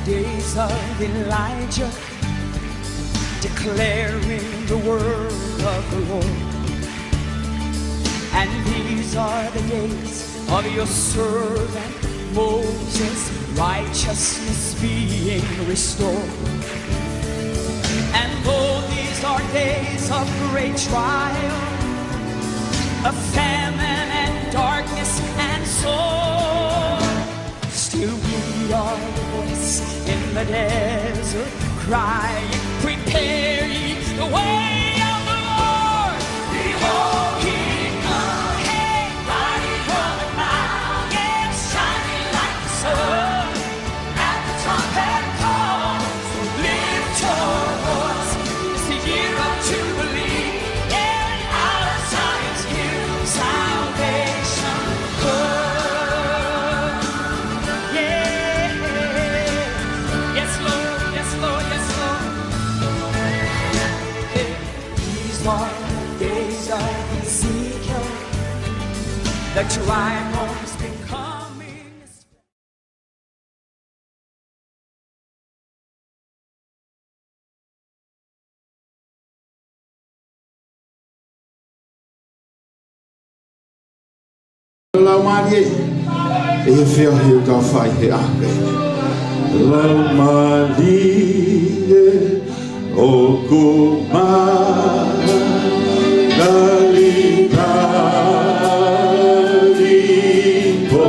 days of Elijah, declaring the word of the Lord. And these are the days of your servant Moses, righteousness being restored. And though these are days of great trial, of famine and darkness and sorrow, still we are the voice in the desert crying, prepare ye the way of the Lord. Behold, he comes, hey, riding on the cloud, yes, shining like the sun. At the trumpet call, so lift your voice. It's the year of Jubilee, and out of Zion's hill salvation comes. Yeah, yes, Lord, yes, Lord, yes, Lord. These are the days of Ezekiel, the dry bones becoming. Lau Marie, e whia hiu tau whai he ape. Lau Marie, o kumara, nari tari po.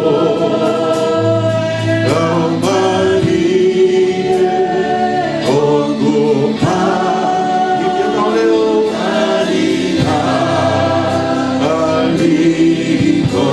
Lau Marie, o kumara, i te kau leo, nari tari po.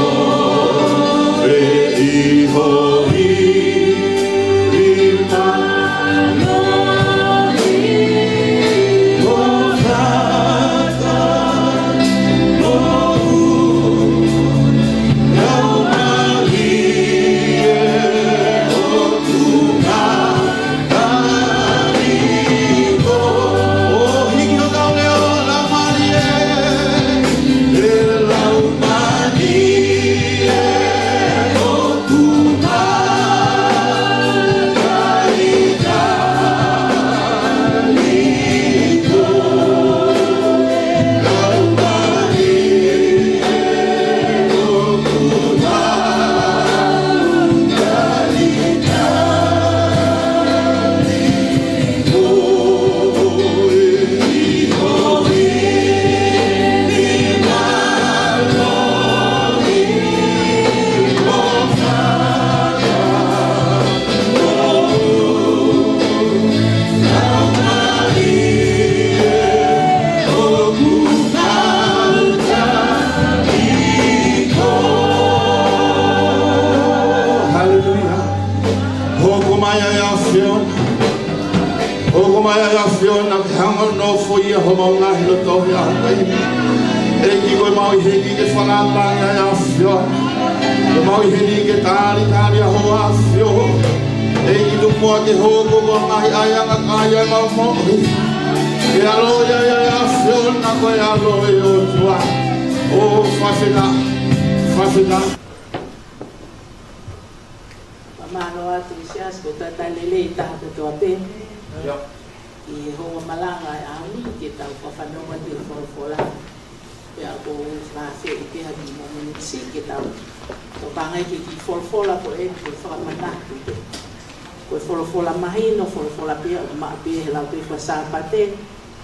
Sapate,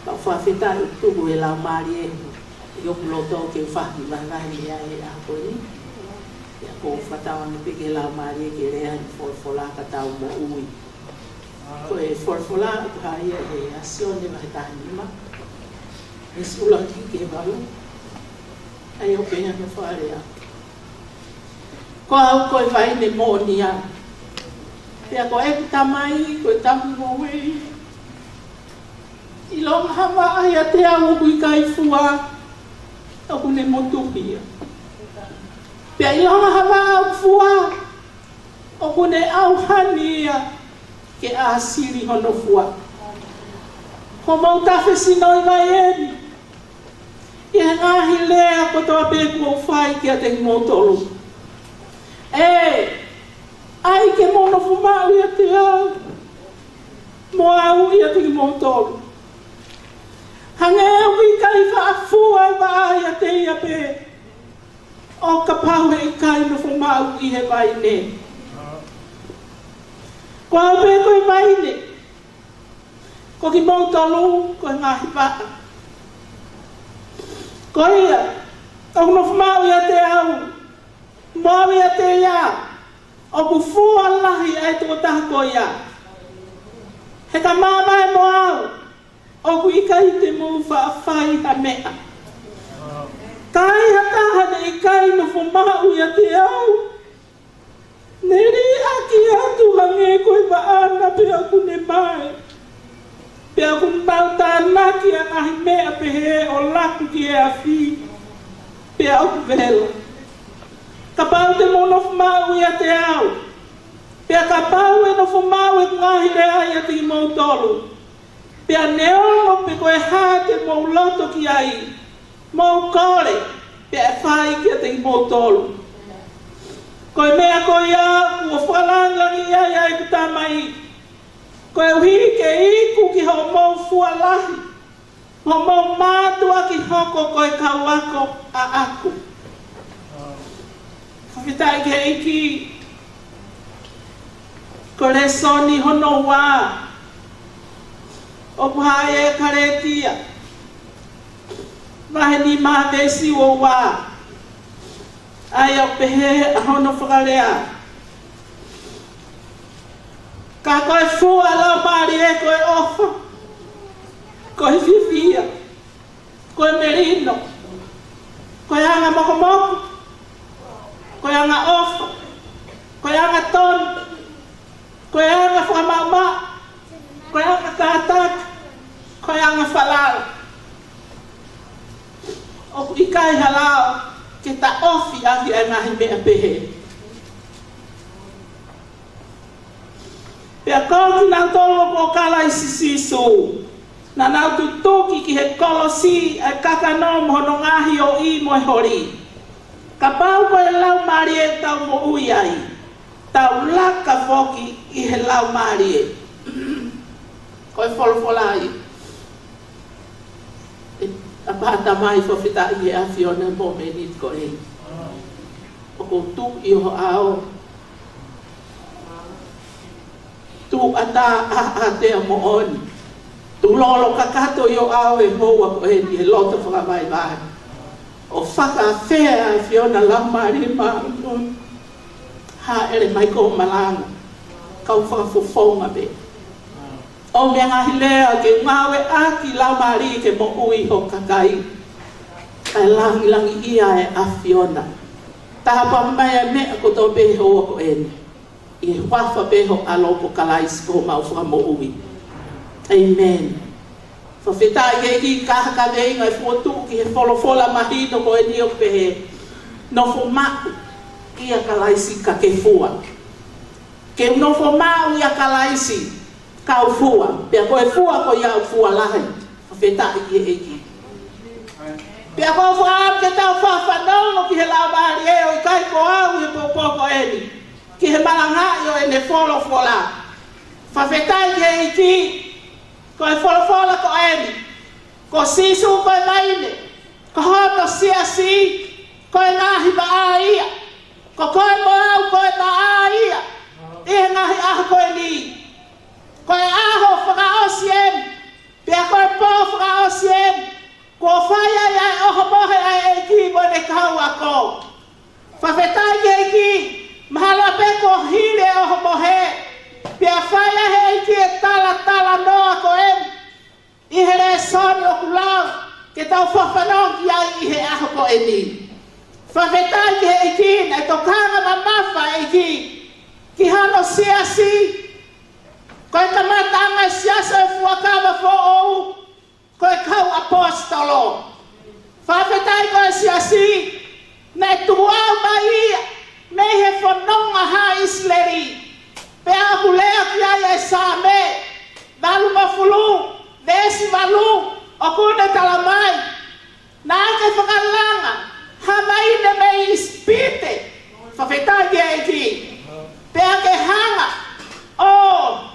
pa fafita tu go ela Marie, yo ploto ke fa ni banga ni ya ko ni. Ya ko fata wan pe ke ela Marie ke re fola ka ta mo ui. Ko e fola ka ia e asion de mata ni ma. Es ula ki ke balu. Ai o pena no fare ya. Ko au ko vai ne mo ni ya. Ya ko e tamai ko tamu mo we. I longa hawa ai a te awo kui kai fua o kune motupia. Pea i longa hawa au fua o kune au hania ke a siri hono fua. Ko mau tafe sinoi mai eni. I he ngahi lea ko toa beku o whai ki a te motolu. E, ai ke mono fumau i a te au. mo au ia te mo tolu hange wi kai fa fua ba ia te ia pe o ka pau e kai no fo mau I he vai ne kwa pe ko vai ne ko ki mo tolu ko ngahi ba ko ia o no fo mau ia te au mo ia te ia o ku fua lahi ai to ta ko ia he ka mama e mo au o ku ikai te mo fa fai ha mea kai hata hane ikai no fo mau ia te au neri aki atu hange koe wa ana pe aku ne mai pe aku mau tāna ki a ngahi mea pe he o laku ki e a whi pe aku vela ka pau te mo no fo mau ia te au pe ka pau e no fo mau e ngahi rea ia te mo tolu pe a neongo pe koe hā te mo loto ki ai mo kore pe a whai ki a te mo tolu koe mea koe ia ua whakalangangi ia ia I kuta mai koe uhi ke iku ki ho mau fualahi ho mau mātua ki hoko koe kauako a aku whawhitai ke iki ko le soni hono wā o puhai e karetia vahe ni mā besi o wā ai o pehe hono whakalea ka koe fua lau maari e koe ofa koe fifia koe merino koe anga mokomoko koe anga ofa koe anga ton koe anga whakamama koe anga tātak koe anga whalala o ku ikai halao ke ta ofi aki e ngahi mea pehe pea kau ki nau tolo ko kala I sisisu na nau tutuki ki he kolosi e kakanomo hono ngahi o I mo e hori ka pau koe lau maari e tau mo ui ai tau laka foki I he lau maari e koe folofolai a pata mai fo fita I a fiona mo me nit ko e o ko tu I ho ao tu ata a te mo on tu lolo kakato yo ao e ho wa ko e ni loto fa mai vai o faka fea fiona la mari ma ha ele mai ko malanga kau fa fo fonga be o me ngahi lea ke ngawe aki lau mari ke mo ui ho kakai kai langi ia e a fiona tahapa mai e mea ko tō beho o ko ene I wafa beho alo po kalais ko mau whaka mo ui amen whawhetai ke ki kahaka veinga e fuotu ki he wholofola mahino ko e ni o pehe no fo maku ia kalaisi ka ke fua ke no fo mau ia kalaisi kau fua, pia koe fua ko iau fua lahi, whawhetai ki e ki. Pia koe fua ke tau whawhanongo ki he lau mahari e o I kai ko au he popoko eni, ki he malanga I o ene wholo whola. Whawhetai ki e ki, koe wholo whola ko eni, ko sisu koe maine, ko hono siasi, koe ngahi ba a ia, ko koe mo au koe ba a ia, I ngahi aha koe ni. Koe aho whakaosiem, pia koe pō whakaosiem, ko whaia iai oho mohe ai e ki mo ne kau ako. Whawhetai ki e ki, mahala pe ko hile oho mohe, pia whaia he e ki e tala noa ko em, I he re soni o kulau, ke tau whawhanong ki ai I he aho ko e ni. Whawhetai ki e ki, nei tokanga mamafa e ki hano siasi, koe kamatanga siasa e fuakawa fo ou, koe kau apostolo. Whawhetai koe siasi, me tuau mai ia, me he whanonga ha isleri. Pe aku lea ki ai e sa me, valu mafulu, vesi valu, o kune talamai. Na ake whakalanga, ha maine me ispite, whawhetai ki e ki. Pe ake hanga, o,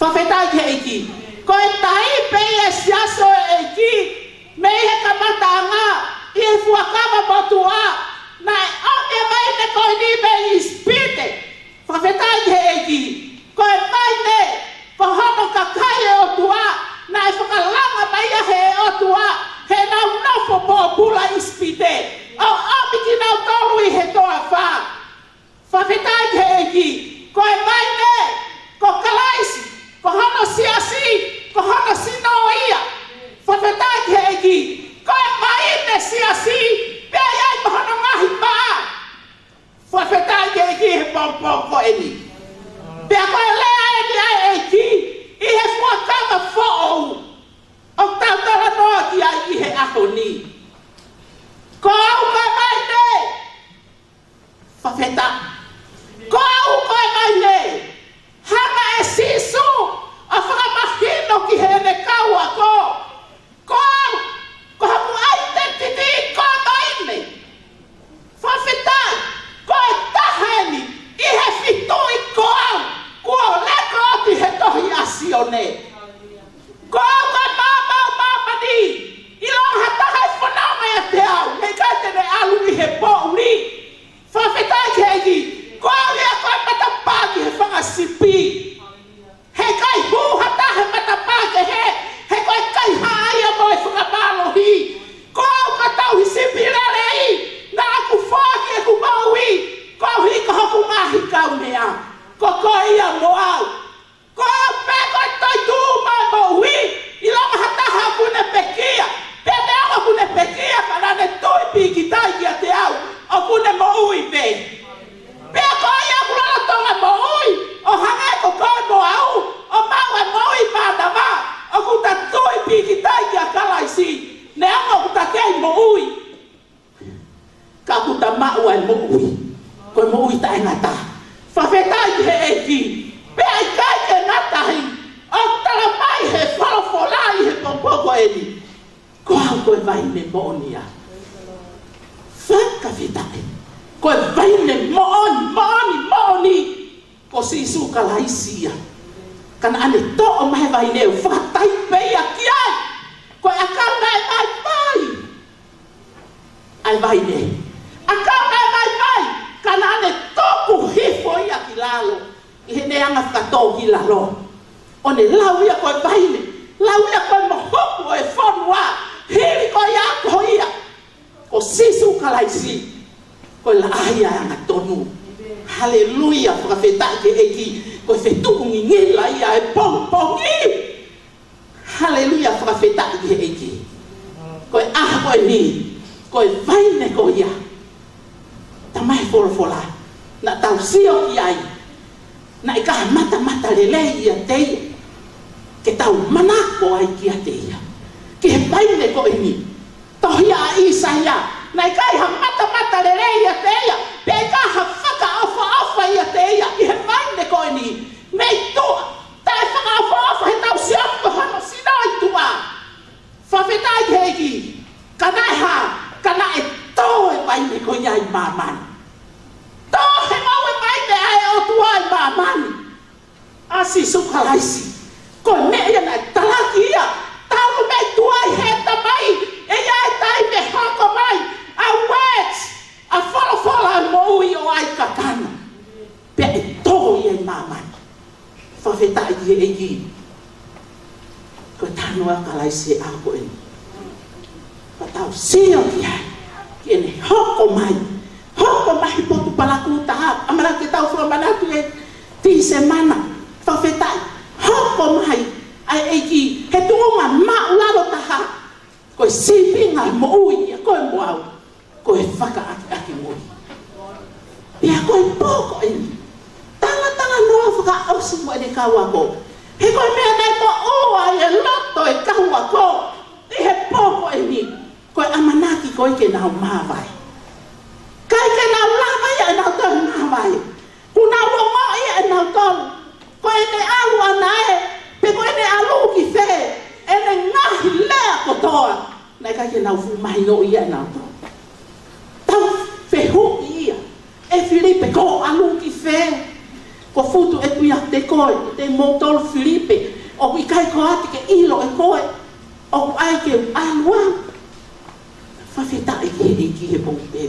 Whawhetai ke eiki. Ko e tai pe e siaso e eiki. Me he kamatanga. I e fuakama motua. Na e ome mai ne ko ni me i spite. Whawhetai ke eiki. Ko e mai ne. Ko hono kakai e o tua. Na e whakalanga mai a he o tua. He nau nofo po pula i spite. O ome ki nau tolu i he toa wha. Whawhetai ke eiki. Ko e mai ne. Ko kalaisi. Ko hono siasi. Ko hono sinoia. Whawhetai ke eiki. Ko e mai ne siasi. Pea iai ko hono ngahi paa. Whawhetai ke eiki he pompom ko eni. Pea ko e lea eni ai eiki. I he fuakama fo'ou. O tau tala noa ki ai i he ako ni. Ko au ko e mai ne. Whawhetai. Ko au ko e mai ne. Hanga e sisu. A whakamahino ki he ne kaua ko. Ko au. Ko hamu identity ko maine. Whawhetai. Ko e taheni. I he fitui ko au. Ko leko oti he tohi asione. Ko au ka mamani. I long hataha e whanama e te au. Hei kai tene alu i he pouri. Whawhetai ke eiki. Ko au rea koe matapaki he whangasipi. He kai hūhata he matapake he. He koe kai haia mo e whakamalohi. Ko au katau hi sipirare i. Na aku whaki e ku maui. Ko au hika hoku ngahi kau mea. Ko koe ia mo au. Ko au pe koe toi tuu mai maui. I longa hataha kune pekia. Pe me au kune pekia kana ne toi piki tai kia te au. O kune maui pe. Pe koe ia kulala tonga maui. O hangai ko koe mo au. O maua moi pātama. O kuta toi piki tai kia kalaisi. Ne anga kuta kei mo ui. Ka kuta maua e mo ui. Koe mo ui tae ngata. Whawhetai he eiki. Pea i kai ke ngatahi. O tala mai he whalawholai he pompoko eni. Ko au koe vaine moonia. Whakawhetai. Koe vaine mooni. Ko sisu kalaisia. Kana ane to'o mahe vaineu. Whakatai peia ki ai. Koe akau nai mai. Ai vaine. Akau nai mai. Kana ane toku hifo ia ki lalo. I he ne anga whakatau ki lalo. O ne lau ia koe vaine. Lau ia koe mohoku e whanua. Hiri koe ia ko ia. Ko sisu kalaisi. Koe la aia anga tonu. Haleluia, whakawhetai ke eiki. Koe whetukungi ngila ia e pongpongi. Haleluia, whakawhetai ke eiki. Koe aha koe ni. Koe vaine ko ia. Tamai wholofola. Na tau sio ki ai. Na i kaha mata lele ia teia. Ke tau manako ai ki a teia. Ke he vaine ko ni. Tohia a isa ia. Na i kaha mata lele ia teia. Pe i kaha whaka ofa ia teia. I he vaine ko ni. Mei tua. Tai whaka ofa he tau siapu hano sinai tua. Whawhetai heiki. Kanai ha. Kanai toe vaine ko iai mamani. Toe mau e vaine ai o tuai mamani. Asi sukalaisi. Koe mea ia nai talaki ia. Taulu mei tuai heta mai. E iai tai me hoko mai. A words. A whalafola moui o ai kakana. Pea e toho iai mamani. Whawhetai ki eiki. Koe tanua kalaisi a koe ni. Patau sio ki ai. Ki ene hoko mai. Hoko mai potu palaku taha. Amara ke tau whamanatu e ti semana. Whawhetai. Hoko mai. Ai eiki. He tuonga maularo taha. Koe sipinga mo ui. Koe mo au. Koe whaka aki moi. Pea koe poko eni. Tala noa whaka ausi mo ene kaua ko. He koe mea nei ko oa e loto e kaua ko. I he poko eni. Koe amanaki koe ke nau mawai. Kai ke nau lava ia e nau tolu mawai. Kuna wongo ia e nau tolu. Koe ne alu anae. Pe koe ne alu ki whe. E ne ngahi lea kotoa. Nai kai ke nau fumahi no ia e nau tolu. Tau whehu ia. E Filipe ko alu ki whe. ko futu e kuia te koe, te motol Filipe, o i kai ko ati ke ilo e koe, o ai ke aluang. Whawheta e ki he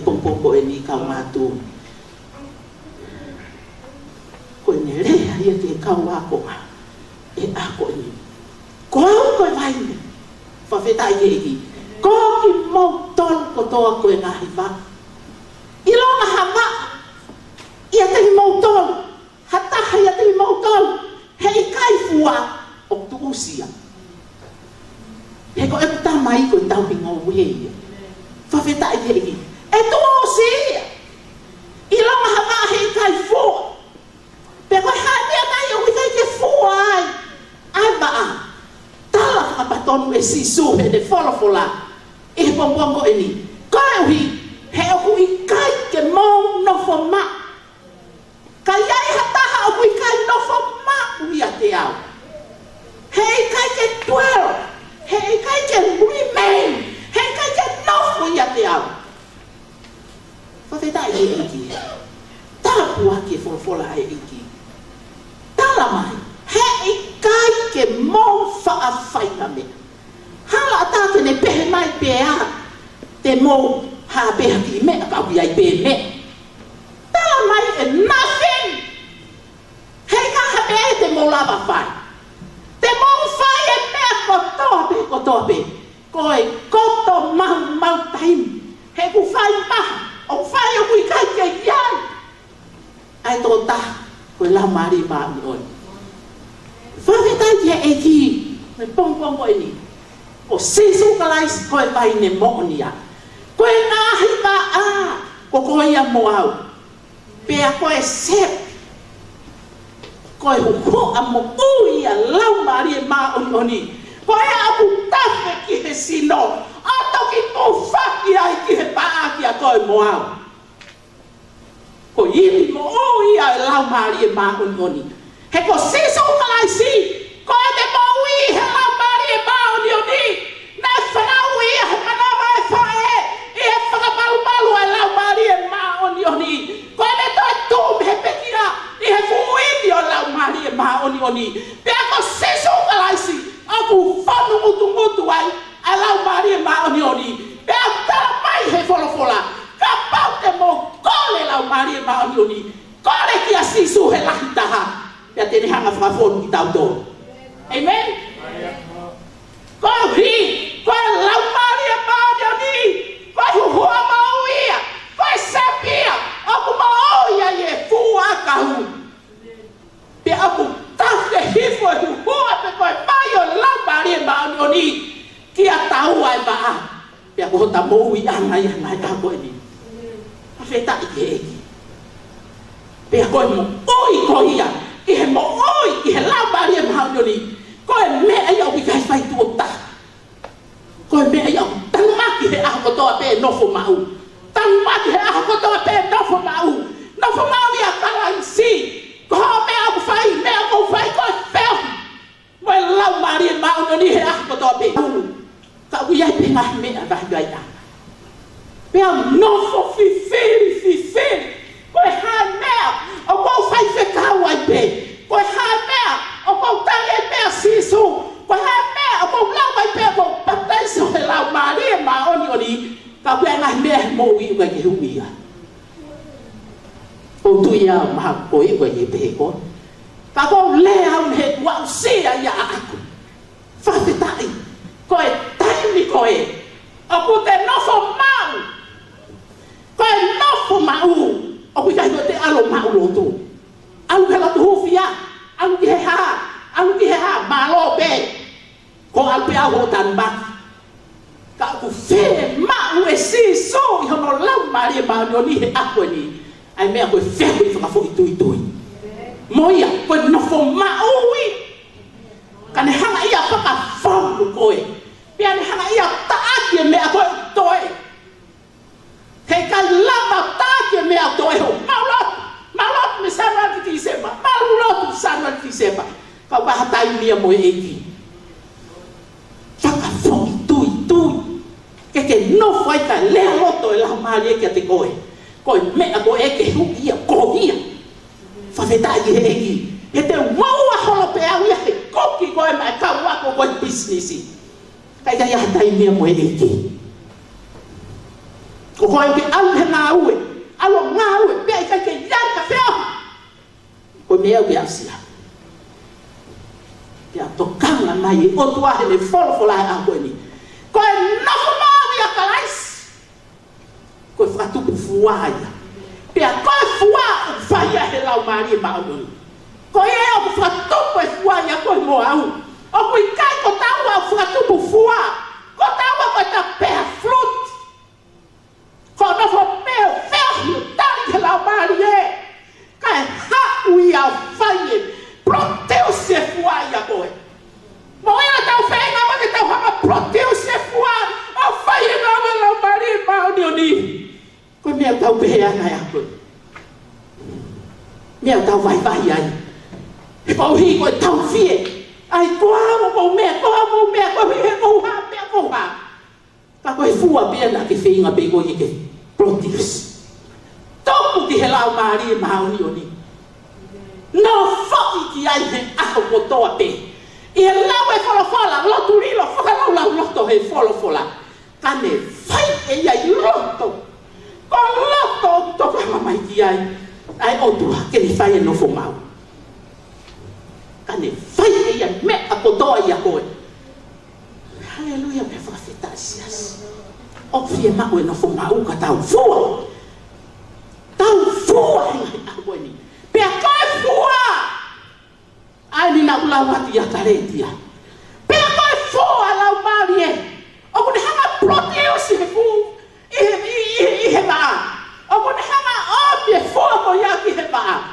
pongpongko e ni kau mātua. Ko ne rea ia te kau ako e ako ni. Ko au koe vaine, whawheta e ki. Ko ki motol ko toa koe ngahi wā. I longa hama, ia te motol, hataha ia te motol, hei kai fua o tu usia. He ko e puta mai ko tau hingo uheia. Whawheta i hei. E tu usia. I longa hama hei kai fua. Pe koe hania nai o kai ke fua ai. Ai maa. Tala whakapatonu e sisu he de wholofola. E he pongpongo e ni. Koe uhi, he oku i kai ke mou nofo ma. Kai ai hataha oku i kai nofo ma ui a te au. He i kai ke 12. He i kai ke remain. He i kai ke nofo i a te au. Whawheta i e iki. Tala pua ke wholofola e iki. Tala mai. He i kai ke mou whaawhaina me. Hala ata ke ne pehe mai pea. Te mou ha peha ki me a kau iai pe me. Tala mai e nothing. Hei ka ha pe te mou lava whai. Te mou whai e mea kotoa pe. Koe koto mau taim. He ku whai maha. O whai o kui kai ke iai. Ai tō ta. Koe lau mari maa mi oi. Whawhetai te e ki. Me pongpongo e ni. O sisu kalais koe vai ne moonia. Koe ngahi ma a. Ko koe ia moau. Pea koe sep. Koe huko a mo ui a lau mari e maa oni. Koe a apu tafe ki he sino. Ato ki tō whaki ai ki he paa ki a koe moau. Ko ili mo ui a lau mari e maa oni. He ko sisu kalaisi. Koe te mo ui he lau mari e maa oni. Na whanau i a he manawa e whae. I he whakamalu a lau mari e maa oni. Koe ne toi tūm he pekia. I he fuini o lau mari e maa oni. Pea ko sisu kalaisi. Aku whanu mutu ai. A lau mari e maa oni. Pea tala mai he wholofola. Ka pau te mo kole lau mari e maa oni. Kole ki a sisu he lahi taha. Pea tene hanga whakafonu ki tau tō. Amen? Koe hi. Koe lau mari e maa oni. Koe huhua mau ia. Koe sepia. Aku mau ia e fua kahu. Pe aku tafe hifo e huhua pe koe mai o lau mari e maa oni. Kia tau ai maa. Pe aku hota mau i anai ako e ni. Whawheta i ke eki. Pe aku e mo oi ko ia. I he mo oi. I he lau mari e maa oni. Koe mea iau i kai whai tuota. Koe mea iau. Tanumaki he aho kotoa pe nofo mau. Tanumaki he aho kotoa pe nofo mau. Nofo mau ia kala i si. Koho mea au whai. Mea au whai koe wheo. Moe lau mari e mau ni he aho kotoa pe. Ka uiai pe ngahi mea vahi gai ana. Pea nofo fifiri. Koe hae mea. O kou whai whekau ai pe. Koe hae mea. O kou tangi ai mea sisu. Koe hae mea. O kou lau ai pe. O kou pataiso he lau mari e maa oni. Ka uiai ngahi mea he mou i uai ke humi ia. O tu ia maha koe uai he pehe koe. Ka kou lea un he wau sia ia aku. Whawhetai. Koe taimi koe. O ku te nofo mau. Koe nofo mau. O ku kai koe te alo mau lotu. Alu he lotu hufia. Alu ki he haa. Alu ki he haa. Malo pe. Ko alu pe au ho tanba. Ka ku whee mau e siso. I hono lau mari e mau ni he ako ni. Ai mea koe wheho i whakafo i tui. Moia. Koe nofo mau i. Ka ne hanga ia whakafongu koe. Pea ne hanga ia taaki e mea koe toe. Kei ka lama taaki e mea toe ho. Maulot me sanwa ki ti sepa. Maulot sanwa ki ti sepa. Ka wahatai lia moe eki. Whakafongu tui. Ke nofo ai ka lea loto e lau maari eki a te koe. Koe mea koe eke hu ia ko ia. whawhetai he eki. He te waua holo pe au ia he koki koe mai kau wako koe businessi. Kai kai ahatai mea mo he eki. Ko koe ke au he ngā ue. Alo ngā ue. Pea i kai ke iai ka wheo. Koe mea au ke asia. Pea tokanga mai e otu ahe le wholofola e a koe ni. Koe nofo mawi a kalaisi. Koe whatupu fuaia. Pea koe fua o whaia he lau maari e maunoni. Koe e o whatupu e fuaia koe mo au. O koe kai ko taua o whatupu fua. Ko taua koe ta pea flut. Ko nofo meo whehi o tari he lau maari e. Kai haui au whaie. Proteus e fuaia koe. Mo ina tau whenga ma te tau hanga proteus e fua. O whaie ngā lau maari e maunoni. Koe mea tau pehea ngai a koe. Mea tau vai ai. He pau hi koe tau fie. Ai koa mo kou mea, koe he kou ha, mea kou ha. Ka koe fua pia na ke whinga pe koe ke proteus. Topu ki he lau maari e mauni o ni. No whaki ki ai he ako kotoa pe. I he lau e wholofola, lotu rilo, whakalau lau loto he wholofola. Ka ne whai e iai loto. Ko loto toka mamai ki ai. Ai otua ke ni whai e nofo mau. Ka ne whai e ia me a kotoa ia koe. Hallelujah me whakawhetasias. O fie mau e nofo mau ka tau fua. Tau fua e ngai a koe ni. Pea koe fua. Ai ni na ulau hati a karetia. Pea koe fua lau maari e. O kune hanga proteus he fu. I he maa. O kone hanga opi e fua ko iaki he maa.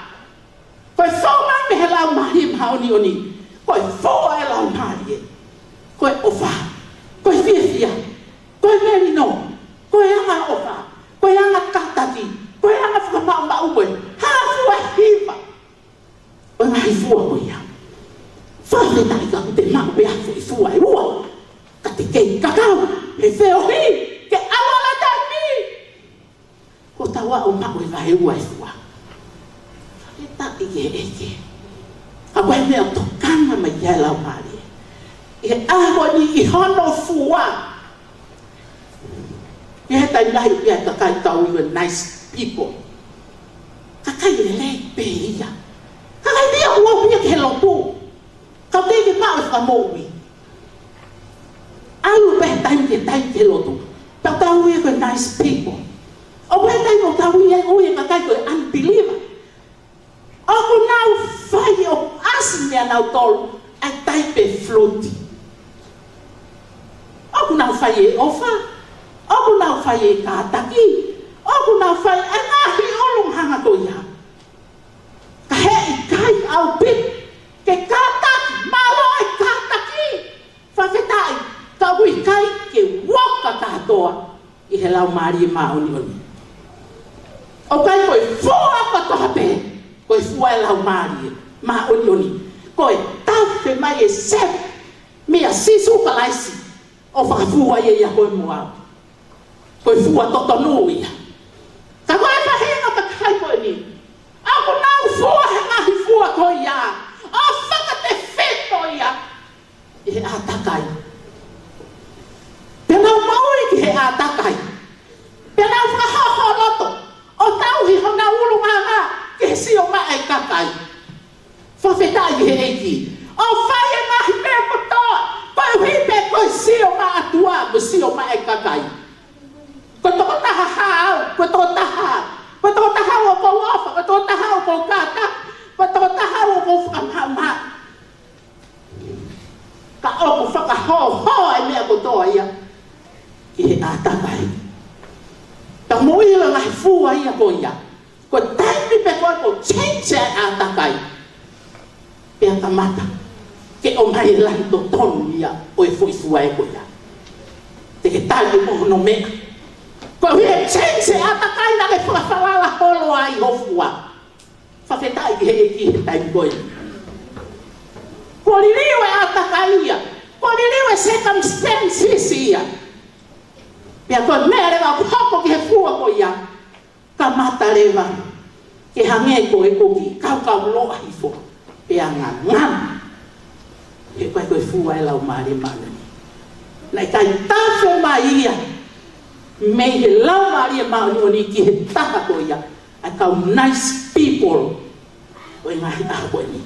Koe fua me he lau maari e maoni oni. Koe fua e lau maari e. Koe ofa. Koe fia. Koe merino. Koe anga ofa. Koe anga katati. Koe anga whakamau ma ue. Hanga fua hiva. Koe mahi fua ko ia. Whawhetai ka te mau pe hafo i fua e ua. Ka te kei kakau. He wheo hi. Ke awala tani. Ko tawa o mau e vahe ua e fua. Whawhetai ke eke. A koe mea tokanga mai kia lau maari. I aho ni i hono fua. I he tai nahi pia kakai tau iwe nice people. Kakai le pe ia. Kakai lia ua pia ke lotu. Kau te mau e whakamoui. Alu pe tai ke lotu. Tau tau ia koe nice people. O pe tai ko tau ia ue kakai koe unbeliever. Aku nau whai o asi mea nau tolu. Ai tai pe floti. Aku nau whai e ofa. Aku nau whai e kātaki. Aku nau whai e ngahi olung hanga ko ia. Ka he i kai au pit. Ke kātaki. Malo e kātaki. Whawhetai. Ka ui kai ke waka kātoa. I he lau maari e maoni oni. O kai koe fua katoa pe. Koe fua e lau maari e maoni oni. Koe tau pe mai e sep. Mea sisu kalaisi. O whakafua ia koe mua. Koe fua totonu ia. Ka koe whahinga ka kai koe ni. Ako nau fua he ngahi fua koe ia. O whakate wheto ia. I he atakai. Penau mauri ki he atakai. Penau whakahoho loto. O tau hi hona ulu nganga. Ke he sio mai kakai. Whawhetai he eiki. O whai e ngahi mea kotoa. Koe hipe koe sio ma atua. Mo sio mai kakai. Koe toko taha hao. Koe toko taha. Koe toko taha o kou ofa. Koe toko taha o kou kata. Koe toko taha o kou whakamama. Ka oku whakahoho e mea kotoa ia. Ki he atakai. Ta moila ngai fua ia ko ia. Ko taimi pe koe ko change e atakai. Pea ka mata. Ke o mai lanto tonu ia. O e fui fua e ko ia. Te ke tali mo no mea. Ko hie change e atakai na ke whakawala holo ai ho fua. Whawhetai ki he he taimi koe. Ko liriwe atakai ia. Ko liriwe circumstances ia. Pea koe mea rewa hoko ki he fua ko ia. Ka mata rewa. ke hange ko e ko ki kau lo ai fo pe anga ngam e ko fu ai lau mari mana nai kai ta fo mai ia me he lau mari ma ni ki he ta ko ia a kau nice people o ngai a ko ni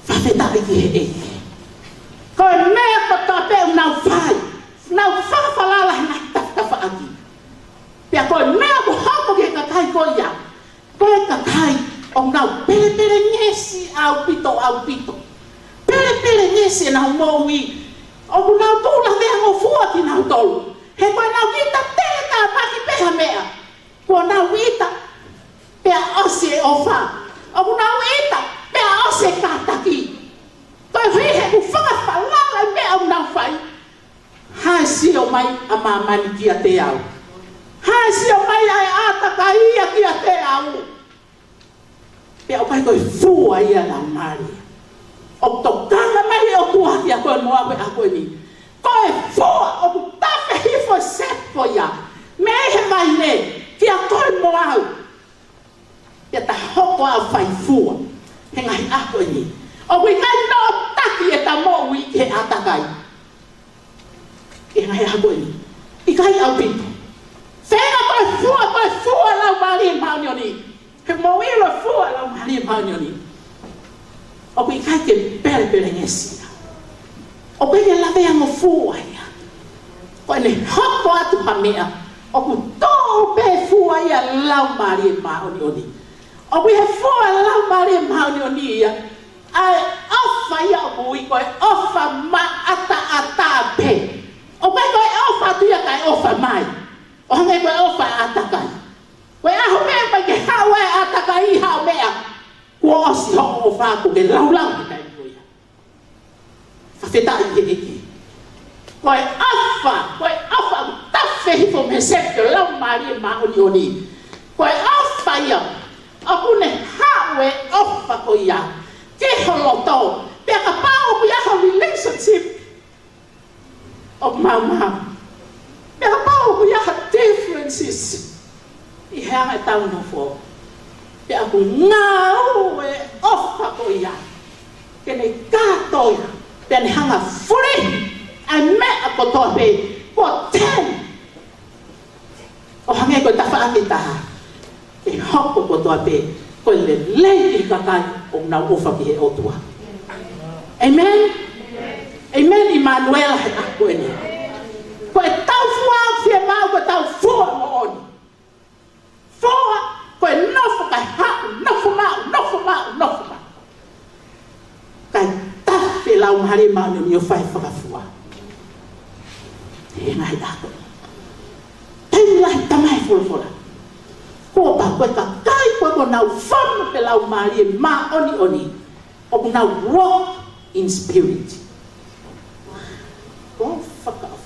fa fe ta ki e ko me ko ta pe na fa fa la la na ta fa aki pe ko me ko ha ko ke ka kai ko ia ko ka kai o na pele ngesi au pito pele ngesi na mo wi o na tu la ve ngo fu aki na tolu he ko na kita teta pa ki pe ha mea ko na wita pe ose ofa o na wita pe ose kataki ko vi he ku fa la la me au na fai ha si o mai a mama ni ki te au ha si o mai ai ata ka ia ki te au pe o pai ko fu ai ala mari o to kanga mai o ku aki ko no a ko ni ko fu o ta fe hi fo set fo ya me he mai ne ki a ko mo au ya ta hoko a fai fu he ngai a ko ni o wi kai no ta ki e ta mo wi ke ata kai e ngai a ko ni i kai au pito Fena ko fu la mari maunioni. He mo ilo fu la mari maunioni. O ku kai ke pele ngesi. O ku ke la vea mo fu ai. Ko ne hoko atu pamea. O ku to pe fu ai la mari maunioni. O ku he fu la mari maunioni ya. Ai ofa ya ku i ko ofa ma ata pe. O ku ofa tu ya kai ofa mai. O hangai koe ofa atakai. Koe aho mea pai ke hawe atakai hao mea. Kua osi ho ofa ko ke laulau ki kai koea. Whawhetai ke eke. Koe ofa tawhe hifo me sepio lau maari e maoni oni. Koe ofa ia. Aku ne hawe ofa ko ia. Ke holoto. Pea ka pao ko ia ho relationship. O mau. Pea pao ku ia differences. I hea e tau no fo. Pea ku ngau e ofa ko ia. Ke ne kato ia. Pea ne hanga free. Ai mea ko toa pe. Ko 10. O hange ko tafa ake taha. Ke hoko ko toa pe. Ko le leiti kakai o nau ofa ki he otua. Amen? Amen, Emmanuel he ako ene. Ko e tau fua fie mau ko tau fua mo oni. Fua ko e nofo kai haku, nofo mau. Kai tafe lau mahari mau ni o fai whakafua. E ngai ako. Tei lai tamai fula. Ko pa koe ka kai koe ko nau whamu pe lau mahari e ma oni. O ko nau walk in spirit. Ko whakafua.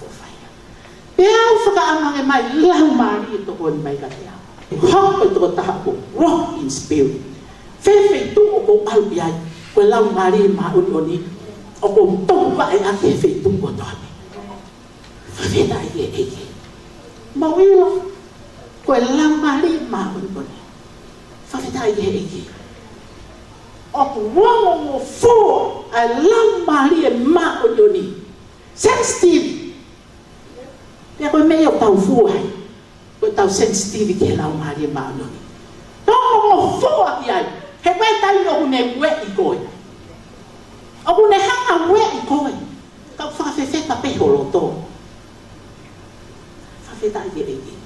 Pea whakaamang e mai lau maari e toko ni mai katea. Hoko e toko taha ko walk in spirit. Whewhi tu o ko alupi ai. Koe lau maari e mauni oni. O ko tauka e ake whewhi tu o toani. Whawheta e eke. Mawilo. Koe lau maari e mauni oni. Whawheta e eke. O ko wango mo fua a lau maari e mauni oni. Sensitive. Pea koe mea o tau fuai. Koe tau sensitive ke lau maari e maunoni. Tongo mo fua ki ai. He koe tau o kune ue i koe. O kune hanga ue i koe. Kau whakawhewheta peho lo tō. Whakawheta i eke.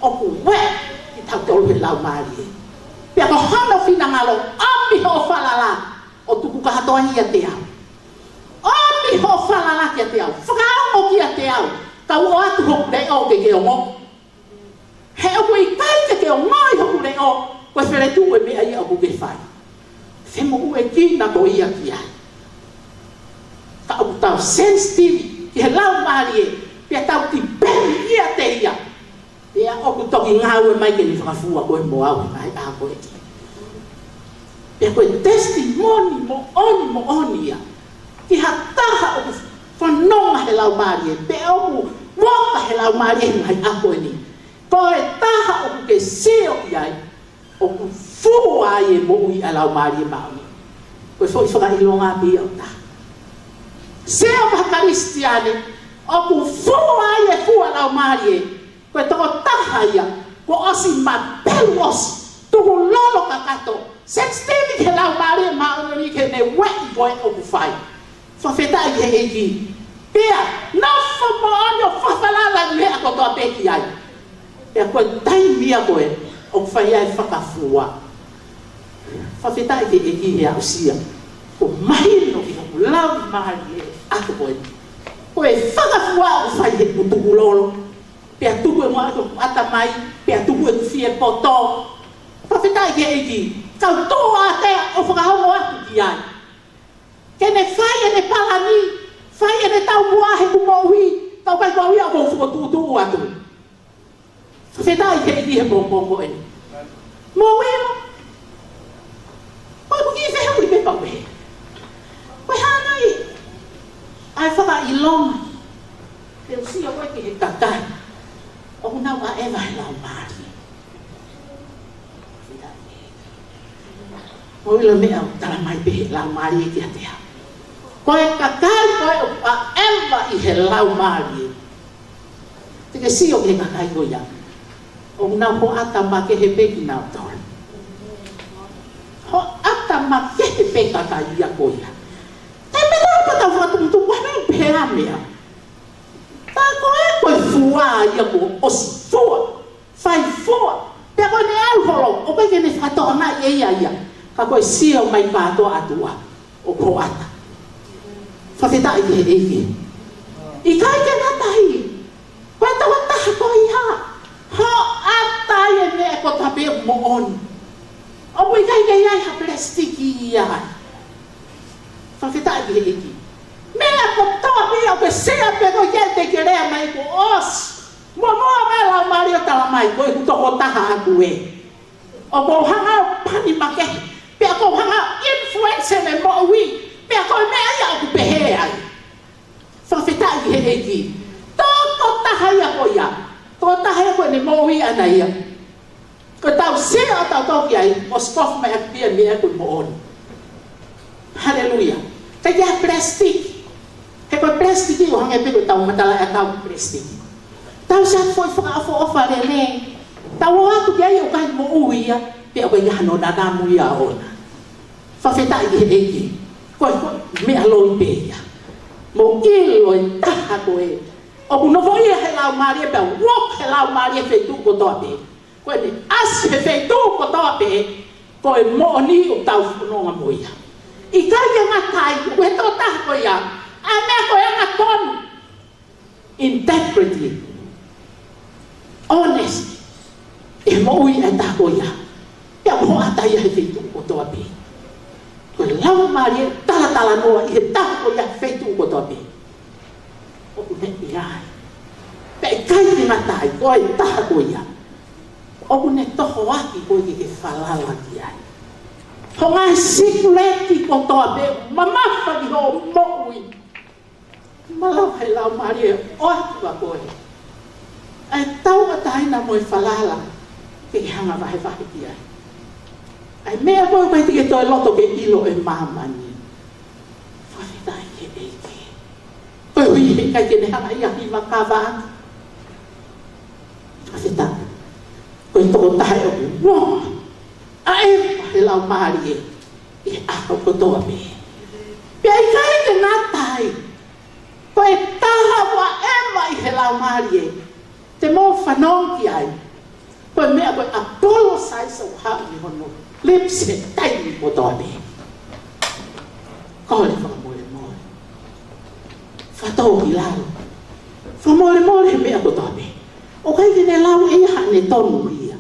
O ku ue i tau tolu he lau maari e. Pea ko hana whina ngalo. Ami ho whalala. O tuku kahatoa hi a te au. Ami ho whalala ki a te au. Whakaongo ki a te au. Kau o atu hoku rei o ke ongo. He o kui kai ke ongo i hoku rei o. Koe where tu e mea i a buke whai. Whemo ue ki na ko ia ki ai. Ka au tau sensitive. Ki he lau maari e. Pia tau ti peri ia te ia. Pia o ku toki ngau e mai ke ni whakafua koe mo au. Ai a koe ki. Pia koe testimony mo oni ia. Ki ha taha o ku whanonga he lau maari e. Pe o ku waka he lau maari e ngai ako e ni. Ko e taha o ku ke seo i ai. O ku fua e mo i ala mari ma ko foi fa i longa bi ota se o pa cristiane o ku fua e fua ala mari ko to taha ia ko osi ma pelos to lolo kakato sextemi ke la mari ma ni ke ne we boy o ku fai fa feta ye egi pia no fa mo onyo fa fala la me ko to pe ki ai e ko tai mia ko e o fai ai fa ka fua fa feta ye egi ya usia ko mai no ki la mari a ko e fa ka fua o fai e tu lolo pia tu ko mo ata mai pia tu ko fie poto fa feta ye egi kau toa te o whakahomo aku ki ai. Kene whai ene palani, whai ene tau mua he kumohi, tau kai kumohi a kou whukotutu atu. Whawhetai ke iki he mōmōmo ene. Mōwe no. Koe kuki whehe ui me pau he. Koe hanai, ai whaka i longa. Te usia koe ki he kakai. O unau a ewa he lau maari. Koe la mea o tala mai pehe lau maari e kia tea. Koe kakai koe o a ewa i he lau maari. Te ke si o ke kakai koe ia. O nau ho ata ma ke he peki nau tole. Ho ata ma ke he pe kakai ia koe ia. Te me lau pata whatumtu wane o pēa mea. Tā koe fua ia ko osi fua. Fai fua. Pea koe ne au holo. O koe ke ne whatoa na ia. Ka koe sio mai pātoa atua o ko ata. Whawhetai ke he eke. I kai ke ngatahi. Koe tawa taha koe iha. Ho ata e me e ko tape mo on. O koe kai ke iai ha plastiki iai. Whawhetai ke he eke. Mea ko tawa pe o ke sea pe ko yente ke rea mai ko os. Mua me lau mari o tala mai koe kutoko taha aku e. O ko hanga o pani makehi. Pea ko hanga influence me mo ui. Pea ko mea ia o ku pehe ai. Whawhetai ki he eki. Tō taha ia ko ia. Tō taha ia ko ne mo ui ana ia. Ko tau sea o tau toki ai. O skof me ak pia mea ko mo on. Hallelujah. Ka ia plastic. He ko plastic i o hanga pe ko tau matala e tau plastic. Tau sa foi whakaafo ofa lele. Tau o atu ki ai o kai mo ui ia. Pea koe hano na namu ia ona. Whawhetai ki he eki. Koe mea loi pēia. Mo ilo e taha koe. O kunovo ia he lau maria pea wok he lau maria wheitu ko toa pē. Koe ni as he wheitu ko toa pē. Koe mo ni o tau whanonga mo ia. I kai ke ngatai, koe tō taha koe ia. A mea koe anga tonu. Integrity. Honest. E mo ui e taha koe ia. Pea mo ata ia he wheitu ko toa pē. Koe lau maria tala noa i he taha ko ia wheitu ko toa pē. O ku ne i ai. Pea kai ki ngatai koe taha ko ia. O ku ne toho aki koe ki ke whalala ki ai. Ho ngā sikuleti ko toa pē. Mamafa ki ho mo ui. Malau hei lau maria o atu a koe. Ai tau ataina mo i whalala. Ke hanga vahe ki ai. Ai mea koe koe tike toi loto ke ilo e mamani. Whawhetai ke eke. Koe hui he kai ke ne hanga ia hi makawaan. Whawhetai. Koe toko tahe o ku. Wow! A e he lau maari e. I ako ko toa me. Pea i kai ke ngatai. Koe taha wa ema i he lau maari e. Te mō whanong ki ai. Koe mea koe apolo saisa o hao ni hono. Lips e taimi mo toa me. Kore whakamore more. Whatau ki lau. Whamore more he mea ko toa me. O kai ke ne lau e ha ne tonu ia.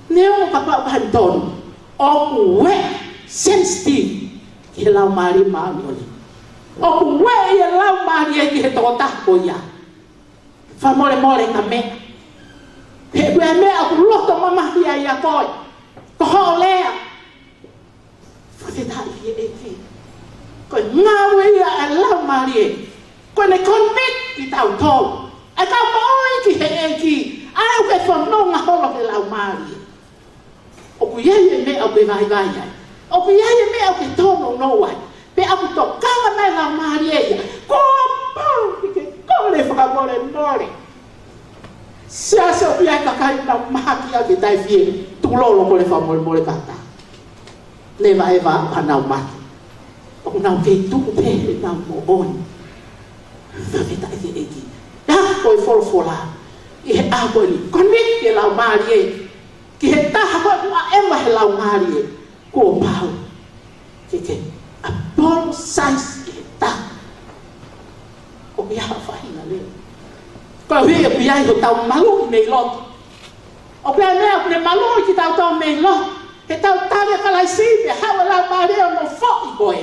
Ne o kapau kahan tonu. O ku we sensitive ki he lau maari maami oli. O ku we i he lau maari e ki he toko tako ia. Whamore more ka mea. He kue mea ku loto mamahi a ia koi. Ko ho lea. Whawhetai ki eki. Koe ngāwe ia e lau maari e. Koe ne convict ki tau tōu. E kau maoi ki he eki. Ai uke whanonga holo ke lau maari e. O ku ia me o pe vai vai ai. O ku ia me o ke tono no ai. Pe aku to kanga mai la Maria. Ko pau ke ko le fa mole mole. Sia se o ia ka kai na maki a ke tai fie. Tu lo ko le fa mole mole kata. Le vai va ana maki. O na ke tu pe na mo on. Fa vita e ki. Ya ko fola. I he a ko ni. Connect ke la Maria. Ki he taha ko a ema he lau ngārie ko pau ke Apollo size ki he taha o ki haha whahina leo ko hui e pia i ho tau malu nei loto o pia mea kune malu ki tau mei loto he tau tare kalai sipe hawa lau Maria no fo i koe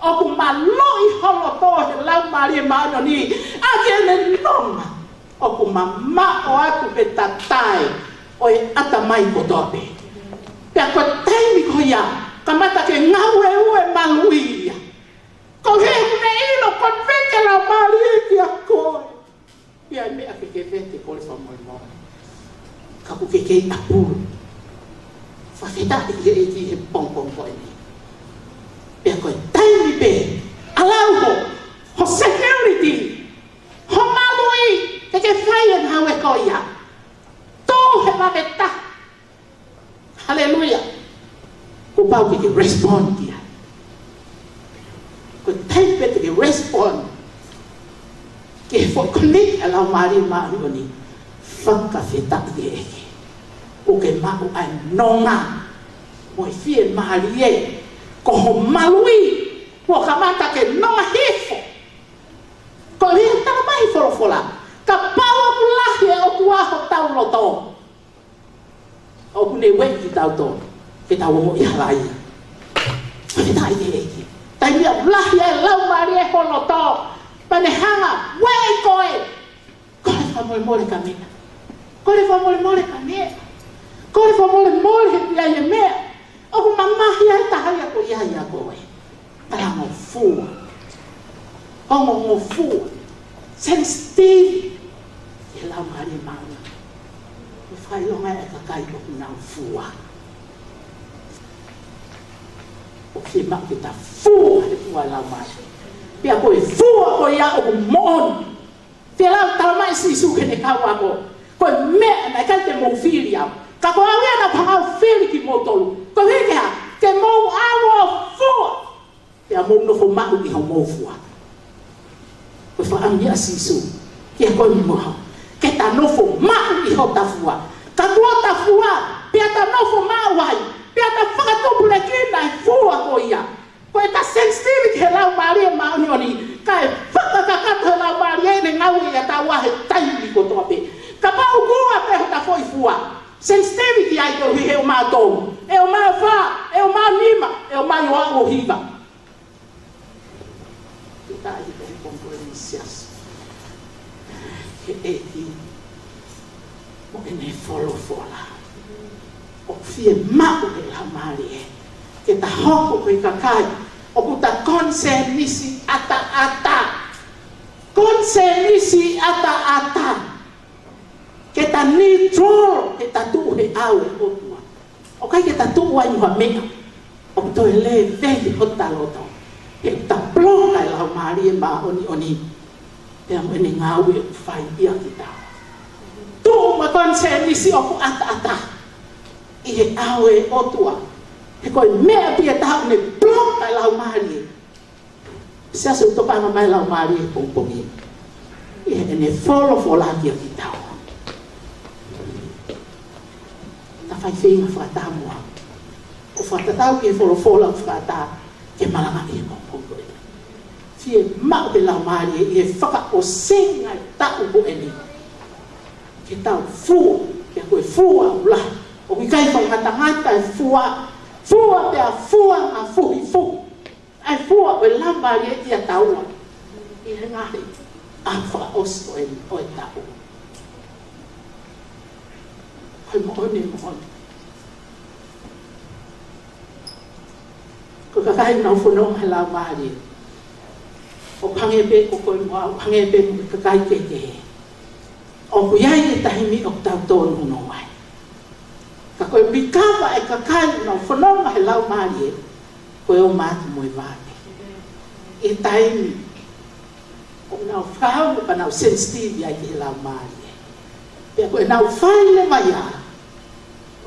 o ku malu i holo to he lau Maria maano ni a ke ne nonga o ku mamma o aku pe tatai oi ata mai ko tope. Pea ko taimi ko ia, kamata ke ngau e ue maluia. Ko he une ilo kon vete la Maria ki a koe. Pea mea ke vete ko le whamoe moe. Ka ku ke apuru. Whawheta e ki he pong koe ni. Pea ko taimi pe, alau ho security, ho malui, ke whaien hawe ko ia. He maveta. Hallelujah. Ko pau ke respond dia. Ko tempe ke respond. Ke fo connect ala Maria Maria. Fanka feta ye. O ke mau ai nonga. Mo fie Maria. Ko malui. Ko kamata ke nonga hifo. Ko he ta mai fola. Ka pau lahi o tua ho tau loto. O kune wei ki tau tō, ke tau o i harai. Whai tai te eki. Tai mea lahi e lau Maria e hono tō. Pane hanga, wei koe. Kore whamole mole ka mea. Kore whamole mole ka mea. Kore whamole mole he pia e mea. O ku mamahi ai tahari ako ia ia koe. Para mo fua. O mo fua. Sensitive. E lau Maria mauna. Whai longa e kakai o kunau fua. O ke mak ki ta fua he fua lau mai. Pia koe fua ko ia o ku moon. Pia lau tala mai sisu ke ne kau ako. Koe mea mai kai te mou fili au. Ka koe awea na pangau fili ki mou tolu. Koe heke ha, ke mou awo fua. Pia mou no fo mau ki hau mou fua. Koe wha amia sisu. Kia koe moha. Ke ta nofo mau ki hau ta fua. Ka tua ta fua, pia ta nofo mawai, pia ta whakatopule kina e fua ko ia. Koe ta sensitive ke lau Maria maunioni, ka e whakakakata lau Maria ne ngau ia ta wahe taimi ko tope. Ka pau kua pe ho ta foi fua. Sensitive ki ai ko hi o mātou, e o mā wha, e o mā nima, e o mā yoa o hiva. Kita ai te kompromissias. Ke eti. O ene folo fola. O fie mau e la Maria. Ke ta hoko koe kakai. O kuta konse nisi ata. Konse nisi ata. Ke ta nitro. Ke ta tuu he au e otua. O kai ke ta tuu ai mua mea. O kuto e le vehi hota loto. Ke ta ploka e la Maria ma oni. Te amo ene ngau e whai ia ki tau. Tu ma konse nisi o ku ata. I he au e otua. He koe mea pia tau ne blok kai lau Maria. Sia se utopanga mai lau Maria pongpongi. I he ene folo kia ki tau. Ta whai whenga whakata mua. O whakatau ki e folo whakata ke malanga i he pongpongi. Fie mau pe lau Maria i he whaka o senga i tau po eni. Ke tau fua, ke koe fua ula. O ki kai whakatangata e fua. Fua pea fua a fuhi fu. Ai fua o la Maria i a taua. I he ngari. A wha osto e o e tau. Koe mohoni. Ko kakai nau whanau he la Maria. O pangepe ko koe moa, o pangepe mo kakai keke. O kuiai e tahimi o tau tōnu no mai. Ka koe pikawa e ka kai na whanonga he lau maari e, koe o mātu mo e vāne. E taimi, o nau whao me pa nau sensitive ai ki he lau maari e. Pea koe nau whaile mai a,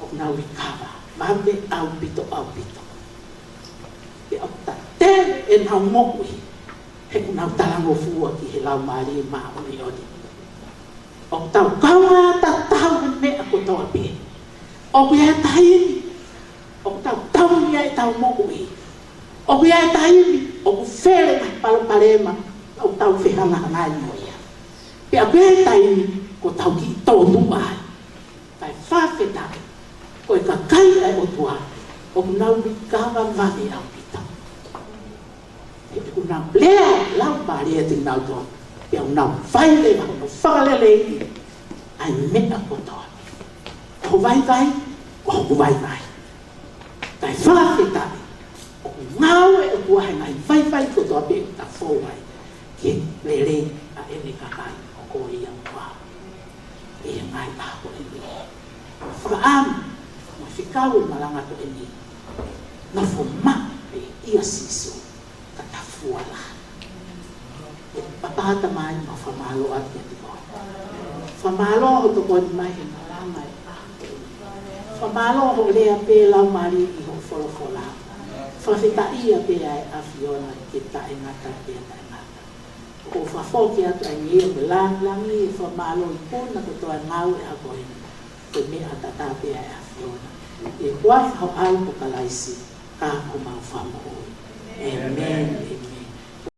o nau pikawa, mame au pito. Pea o ta tere e nau mokui, he ku nau talango fua ki he lau maari e maa oni oni. O tau kawa ta tau he mea ko toa pia. O kuia e tahimi, o tau mia e tau mokui. O kuia e tahimi, o ku where mai palopalema, o tau whehanga hanai moia. Pea kuia e tahimi, ko tau ki tōnu ai. Kai whawhetai, ko e ka kai ai o tua, o ku nau mi kawa vane au pita. E ku nau lea, lau pari e te nau toa. Pea o nau whaile, o whakalele, ai mea ko toa. Ko vai, ko vai. Kai whawhetai, o ku ngau e o kua he ngai vai ko toa pe ta fōwai. Ke lele a ene kakai o ko ia mua. E ngai ako e ni. Whakaam, mo whikau e malanga to e ni. Na whoma e ia siso ka ta fuala. E papata mai ma whamalo ati ati ko. Whamalo o to ko ni mai he malanga e ako. Whamalo ho lea pe lau mari i ho wholofola. Whawhita ia pe ai a Fiona ki ta e ngata pe ta e ngata. Ko whawhoki atu ai ngia me langi e whamalo i puna ko toa ngau e a koe. Ko mea tata pe ai a Fiona. E kuai hau au po kalaisi ka ko mau whamohoi. Amen.